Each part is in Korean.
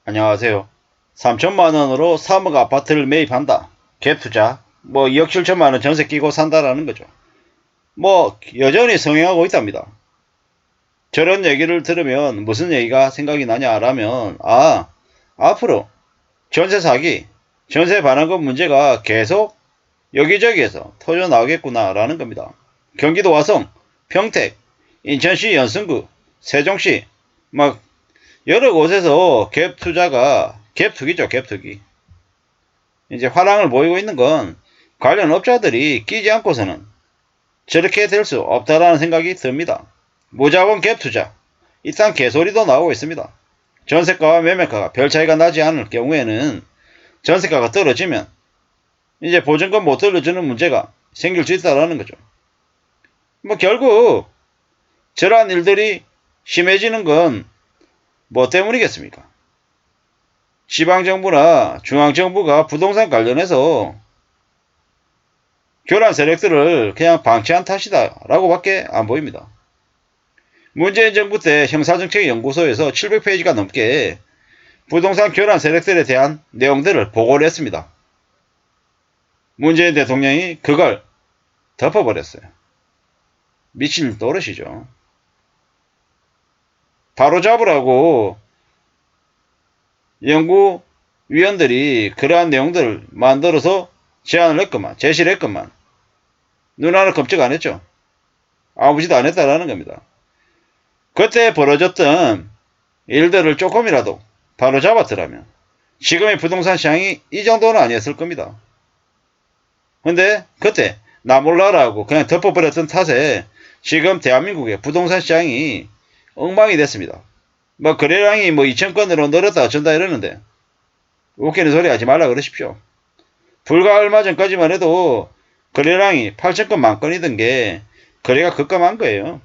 안녕하세요. 3천만원으로 3억 아파트를 매입한다. 갭투자. 2억 7천만원 전세 끼고 산다라는 거죠. 여전히 성행하고 있답니다. 저런 얘기를 들으면 무슨 얘기가 생각이 나냐라면, 앞으로 전세 사기, 전세 반환금 문제가 계속 여기저기에서 터져나오겠구나라는 겁니다. 경기도 화성, 평택, 인천시 연승구, 세종시, 여러 곳에서 갭 투자가 갭 투기죠, 갭 투기. 이제 화랑을 보이고 있는 건 관련 업자들이 끼지 않고서는 저렇게 될 수 없다라는 생각이 듭니다. 무자본 갭 투자. 이딴 개소리도 나오고 있습니다. 전세가와 매매가가 별 차이가 나지 않을 경우에는 전세가가 떨어지면 이제 보증금 못 돌려주는 문제가 생길 수 있다라는 거죠. 결국 저러한 일들이 심해지는 건 뭐 때문이겠습니까? 지방정부나 중앙정부가 부동산 관련해서 교란 세력들을 그냥 방치한 탓이다 라고 밖에 안 보입니다. 문재인 정부 때 형사정책연구소에서 700페이지가 넘게 부동산 교란 세력들에 대한 내용들을 보고를 했습니다. 문재인 대통령이 그걸 덮어버렸어요. 미친 또르시죠. 바로잡으라고 연구위원들이 그러한 내용들을 만들어서 제안을 했건만, 제시를 했건만 눈 하나 깜짝 안 했죠. 아무 짓도 안 했다라는 겁니다. 그때 벌어졌던 일들을 조금이라도 바로 잡았더라면 지금의 부동산 시장이 이 정도는 아니었을 겁니다. 근데 그때 나 몰라라고 그냥 덮어버렸던 탓에 지금 대한민국의 부동산 시장이 엉망이 됐습니다. 거래량이 2,000건으로 늘었다 어쩐다 이러는데 웃기는 소리 하지 말라 그러십시오. 불과 얼마 전까지만 해도 거래량이 8,000건 만건이던 게 거래가 급감한 거예요.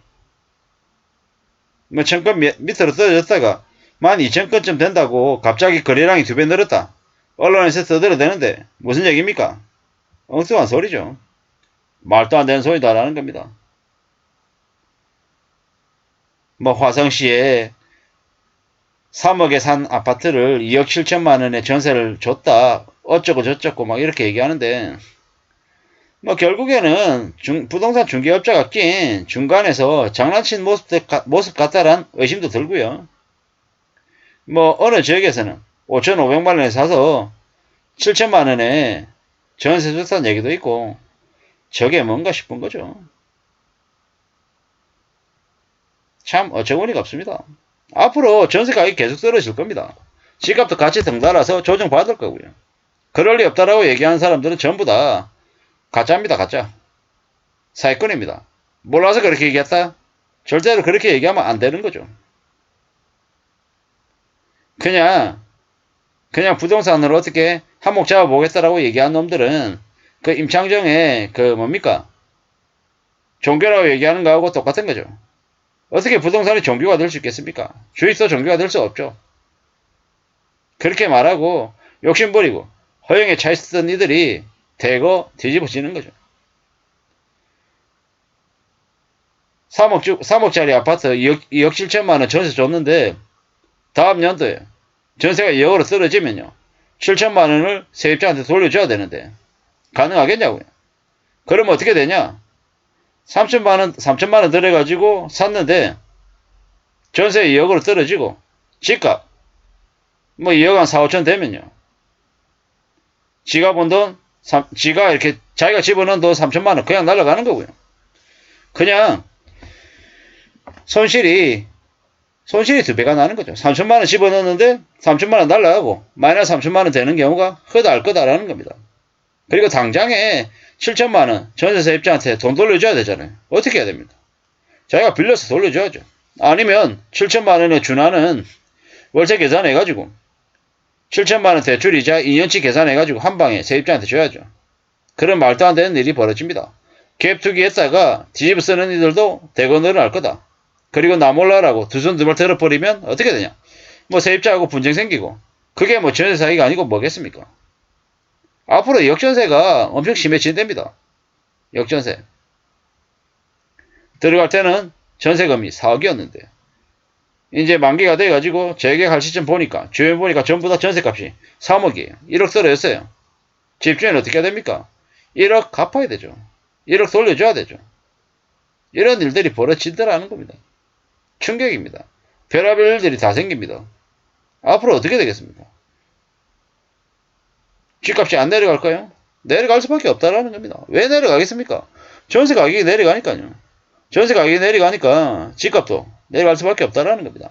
1,000건 밑으로 떨어졌다가 12,000건쯤 된다고 갑자기 거래량이 2배 늘었다. 언론에서 떠들어대는데 무슨 얘기입니까? 엉뚱한 소리죠. 말도 안 되는 소리다라는 겁니다. 화성시에 3억에 산 아파트를 2억 7천만원에 전세를 줬다. 어쩌고 저쩌고 이렇게 얘기하는데 결국에는 부동산 중개업자가 낀 중간에서 장난친 모습 같다란 의심도 들고요. 어느 지역에서는 5,500만원에 사서 7천만원에 전세 줬다는 얘기도 있고 저게 뭔가 싶은 거죠. 참 어처구니가 없습니다. 앞으로 전세 가격이 계속 떨어질 겁니다. 집값도 같이 덩달아서 조정받을 거고요. 그럴 리 없다라고 얘기하는 사람들은 전부 다 가짜입니다. 가짜. 사기꾼입니다. 몰라서 그렇게 얘기했다? 절대로 그렇게 얘기하면 안 되는 거죠. 그냥 부동산으로 어떻게 한몫 잡아보겠다라고 얘기한 놈들은 그 임창정의 종교라고 얘기하는 거하고 똑같은 거죠. 어떻게 부동산이 종교가 될 수 있겠습니까? 주입소 종교가 될 수 없죠. 그렇게 말하고 욕심부리고 허영에 차 있었던 이들이 대거 뒤집어지는 거죠. 3억짜리 아파트 2억 7천만원 전세 줬는데 다음 연도에 전세가 2억으로 떨어지면요. 7천만원을 세입자한테 돌려줘야 되는데 가능하겠냐고요. 그러면 어떻게 되냐? 3천만원 들여가지고 샀는데 전세 2억으로 떨어지고 집값 2억 한 4, 5천 되면요. 지가 번 돈, 자기가 집어넣은 돈 3천만원 그냥 날아가는 거고요. 그냥 손실이 2배가 나는 거죠. 3천만원 집어넣었는데 3천만원 날라가고 마이너스 3천만원 되는 경우가 허다할 거다라는 겁니다. 그리고 당장에 7천만원 전세 세입자한테 돈 돌려줘야 되잖아요. 어떻게 해야 됩니까? 자기가 빌려서 돌려줘야죠. 아니면 7천만원에 준하는 월세 계산해가지고 7천만원 대출이자 2년치 계산해가지고 한방에 세입자한테 줘야죠. 그런 말도 안 되는 일이 벌어집니다. 갭 투기했다가 뒤집어 쓰는 이들도 대거 늘어날 거다. 그리고 나 몰라라고 두 손 두 발 들어버리면 어떻게 되냐? 세입자하고 분쟁 생기고 그게 전세 사기가 아니고 뭐겠습니까? 앞으로 역전세가 엄청 심해진답니다. 역전세. 들어갈 때는 전세금이 4억이었는데 이제 만기가 돼가지고 재계약할 시점 보니까 주변 보니까 전부 다 전세값이 3억이에요. 1억 떨어졌어요. 집주인 어떻게 해야 됩니까? 1억 갚아야 되죠. 1억 돌려줘야 되죠. 이런 일들이 벌어지더라는 겁니다. 충격입니다. 별의별 일들이 다 생깁니다. 앞으로 어떻게 되겠습니까? 집값이 안 내려갈까요? 내려갈 수밖에 없다라는 겁니다. 왜 내려가겠습니까? 전세 가격이 내려가니까요. 전세 가격이 내려가니까 집값도 내려갈 수밖에 없다라는 겁니다.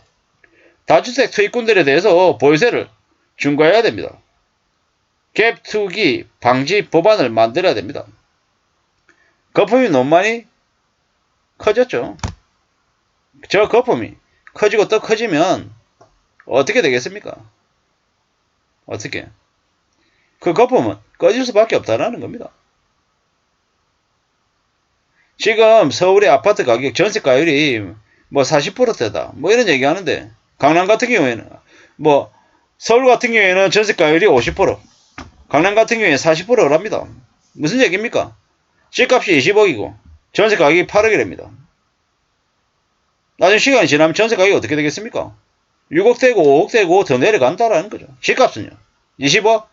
다주택 투입꾼들에 대해서 보유세를 중과해야 됩니다. 갭 투기 방지 법안을 만들어야 됩니다. 거품이 너무 많이 커졌죠. 저 거품이 커지고 또 커지면 어떻게 되겠습니까? 어떻게? 그 거품은 꺼질 수밖에 없다라는 겁니다. 지금 서울의 아파트 가격 전세가율이 뭐 40%대다 뭐 이런 얘기 하는데 강남 같은 경우에는 뭐 서울 같은 경우에는 전세가율이 50%, 강남 같은 경우에는 40%랍니다. 무슨 얘기입니까? 집값이 20억이고 전세 가격이 8억이랍니다. 나중에 시간이 지나면 전세 가격이 어떻게 되겠습니까? 6억 되고 5억 되고 더 내려간다라는 거죠. 집값은요. 20억?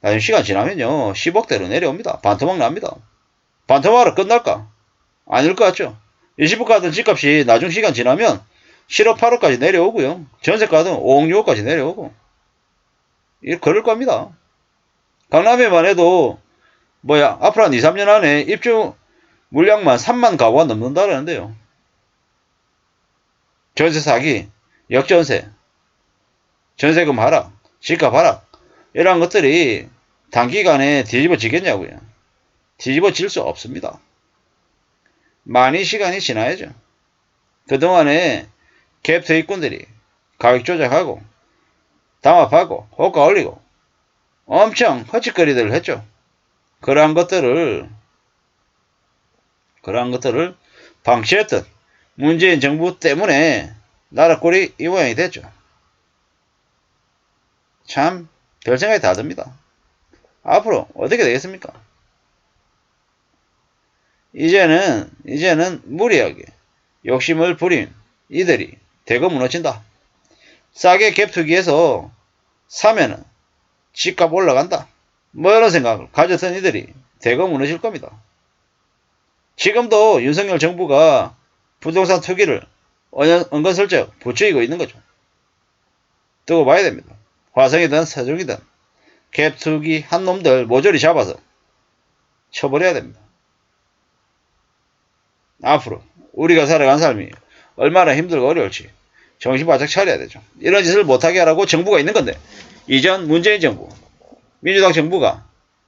나중에 시간 지나면요. 10억대로 내려옵니다. 반토막 납니다. 반토막으로 끝날까? 아닐 것 같죠? 20억 가던 집값이 나중 시간 지나면 7억 8억까지 내려오고요. 전세 가던 5억 6억까지 내려오고 그럴 겁니다. 강남에만 해도 앞으로 한 2, 3년 안에 입주 물량만 3만 가구가 넘는다라는데요. 전세 사기, 역전세, 전세금 하락, 집값 하락 이러한 것들이 단기간에 뒤집어지겠냐고요. 뒤집어질 수 없습니다. 많이 시간이 지나야죠. 그동안에 갭 투입꾼들이 가격 조작하고 담합하고 호가 올리고 엄청 허짓거리들을 했죠. 그러한 것들을 방치했던 문재인 정부 때문에 나라 꼴이 이 모양이 됐죠. 참 별 생각이 다 듭니다. 앞으로 어떻게 되겠습니까? 이제는 무리하게 욕심을 부린 이들이 대거 무너진다. 싸게 갭 투기해서 사면은 집값 올라간다. 뭐 이런 생각을 가졌던 이들이 대거 무너질 겁니다. 지금도 윤석열 정부가 부동산 투기를 은근슬쩍 부추기고 있는 거죠. 두고 봐야 됩니다. 화성이든 세종이든 갭 투기 한 놈들 모조리 잡아서 쳐버려야 됩니다. 앞으로 우리가 살아간 삶이 얼마나 힘들고 어려울지 정신 바짝 차려야 되죠. 이런 짓을 못하게 하라고 정부가 있는 건데 이전 문재인 정부, 민주당 정부가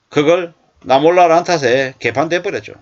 그걸 나 몰라라는 탓에 개판돼 버렸죠.